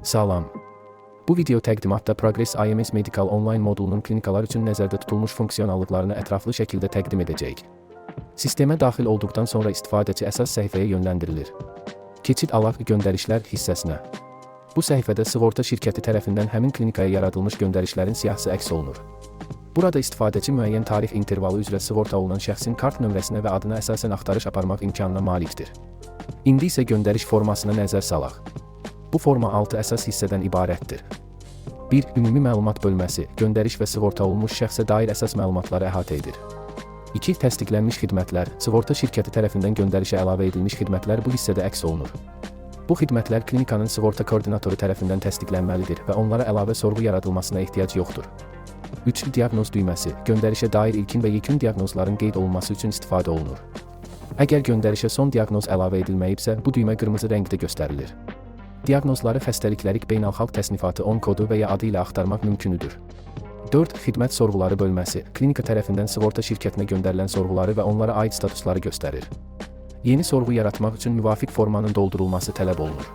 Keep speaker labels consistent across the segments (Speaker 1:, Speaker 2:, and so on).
Speaker 1: Salam. Bu video təqdimatda Progress IMS Medical Online modulunun klinikalar üçün nəzərdə tutulmuş funksionallıqlarını ətraflı şəkildə təqdim edəcəyik. Sistemə daxil olduqdan sonra istifadəçi əsas səhifəyə yönləndirilir. Keçid alaq göndərişlər hissəsinə. Bu səhifədə sığorta şirkəti tərəfindən həmin klinikaya yaradılmış göndərişlərin siyahısı əks olunur. Burada istifadəçi müəyyən tarix intervalı üzrə sığorta olunan şəxsin kart nömrəsinə və adına əsasən axtarış aparmaq imkanına malikdir. İndi isə göndəriş formasına nəzər salaq. Bu forma 6 əsas hissədən ibarətdir. 1. Ümumi məlumat bölməsi, göndəriş və sığorta olunmuş şəxsə dair əsas məlumatları əhatə edir. 2. Təsdiqlənmiş xidmətlər, sığorta şirkəti tərəfindən göndərişə əlavə edilmiş xidmətlər bu hissədə əks olunur. Bu xidmətlər klinikanın sığorta koordinatoru tərəfindən təsdiqlənməlidir və onlara əlavə sorğu yaradılmasına ehtiyac yoxdur. 3. Diaqnoz düyməsi, göndərişə dair ilkin və yekun diaqnozların qeyd olunması üçün istifadə olunur. Əgər göndərişə son diaqnoz əlavə edilməyibsə, bu düymə qırmızı rəngdə göstərilir. Diaqnozları xəstəlikləri beynəlxalq təsnifatı 10 kodu və ya adı ilə axtarmaq mümkündür. 4. Xidmət sorğuları bölməsi, klinika tərəfindən sığorta şirkətinə göndərilən sorğuları və onlara aid statusları göstərir. Yeni sorğu yaratmaq üçün müvafiq formanın doldurulması tələb olunur.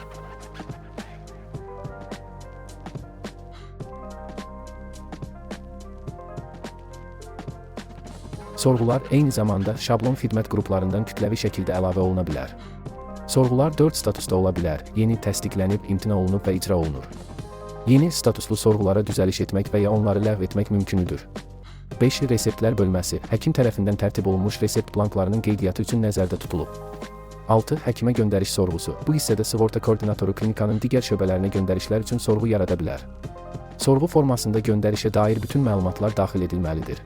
Speaker 1: Sorğular eyni zamanda şablon xidmət qruplarından kütləvi şəkildə əlavə oluna bilər. Sorğular 4 statusda ola bilər: yeni, təsdiqlənib, imtina olunub və icra olunur. Yeni statuslu sorğulara düzəliş etmək və ya onları ləğv etmək mümkündür. 5. Reseptlər bölməsi, həkim tərəfindən tərtib olunmuş resept blanklarının qeydiyyatı üçün nəzərdə tutulub. 6. Həkimə göndəriş sorğusu, bu hissədə sığorta koordinatoru klinikanın digər şöbələrinə göndərişlər üçün sorğu yarada bilər. Sorğu formasında göndərişə dair bütün məlumatlar daxil edilməlidir.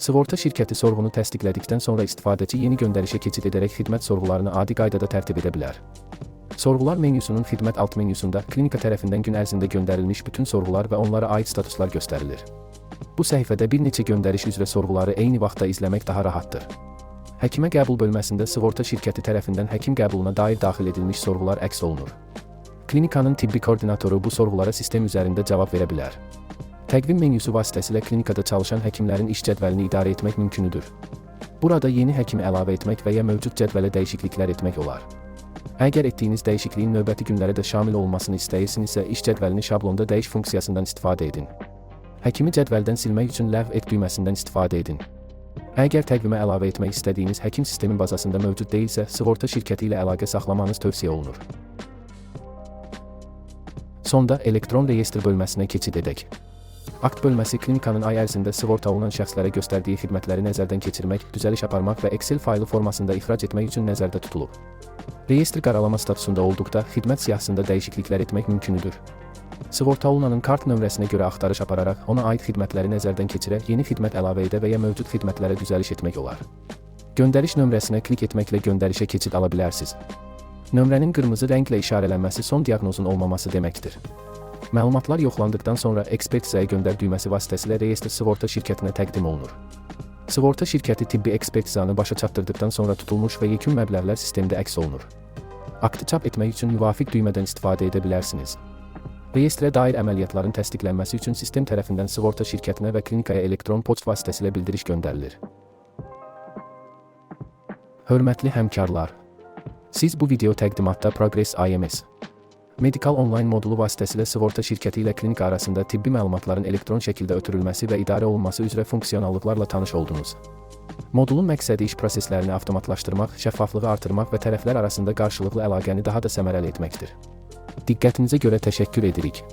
Speaker 1: Sığorta şirkəti sorğunu təsdiqlədikdən sonra istifadəçi yeni göndərişə keçid edərək xidmət sorğularını adi qaydada tərtib edə bilər. Sorğular menyusunun xidmət alt menyusunda klinika tərəfindən gün ərzində göndərilmiş bütün sorğular və onlara aid statuslar göstərilir. Bu səhifədə bir neçə göndəriş üzrə sorğuları eyni vaxtda izləmək daha rahatdır. Həkimə qəbul bölməsində sığorta şirkəti tərəfindən həkim qəbuluna dair daxil edilmiş sorğular əks olunur. Klinikanın tibbi koordinatoru bu sorğulara sistem üzərində cavab verə bilər. Təqvim menyusu vasitəsilə klinikada çalışan həkimlərin iş cədvəlini idarə etmək mümkündür. Burada yeni həkimi əlavə etmək və ya mövcud cədvələ dəyişikliklər etmək olar. Əgər etdiyiniz dəyişikliyin növbəti günlərə də şamil olunmasını istəyirsinizsə, iş cədvəlini şablonda dəyiş funksiyasından istifadə edin. Həkimi cədvəldən silmək üçün ləğv et düyməsindən istifadə edin. Əgər təqvimə əlavə etmək istədiyiniz həkim sistemin bazasında mövcud deyilsə, sığorta şirkəti ilə əlaqə saxlamanız tövsiyə olunur. Sonda elektron reyestr bölməsinə keçid edək. Akt bölməsi klinikanın ay ərzində sığorta olunan şəxslərə göstərdiyi xidmətləri nəzərdən keçirmək, düzəliş aparmaq və Excel faylı formasında ixrac etmək üçün nəzərdə tutulub. Reyestr qaralama statusunda olduqda xidmət siyahısında dəyişikliklər etmək mümkündür. Sığorta olunanın kart nömrəsinə görə axtarış apararaq ona aid xidmətləri nəzərdən keçirək, yeni xidmət əlavə edə və ya mövcud xidmətlərə düzəliş etmək olar. Göndəriş nömrəsinə klik etməklə göndərişə keçid ala bilərsiniz. Nömrənin qırmızı rənglə işarələnməsi son diaqnozun olmaması deməkdir. Məlumatlar yoxlandıqdan sonra ekspertizaya göndər düyməsi vasitəsilə reyestr sığorta şirkətinə təqdim olunur. Sığorta şirkəti tibbi ekspertizanı başa çatdırdıqdan sonra tutulmuş və yekun məbləğlər sistemdə əks olunur. Aktı çap etmək üçün müvafiq düymədən istifadə edə bilərsiniz. Reyestrə dair əməliyyatların təsdiqlənməsi üçün sistem tərəfindən sığorta şirkətinə və klinikaya elektron poçt vasitəsilə bildiriş göndərilir. Hörmətli həmkarlar, siz bu video təqdimatda Progress IMS Medical Online modulu vasitəsilə sığorta şirkəti ilə klinika arasında tibbi məlumatların elektron şəkildə ötürülməsi və idarə olunması üzrə funksionallıqlarla tanış oldunuz. Modulun məqsədi iş proseslərini avtomatlaşdırmaq, şəffaflığı artırmaq və tərəflər arasında qarşılıqlı əlaqəni daha da səmərəli etməkdir. Diqqətinizə görə təşəkkür edirik.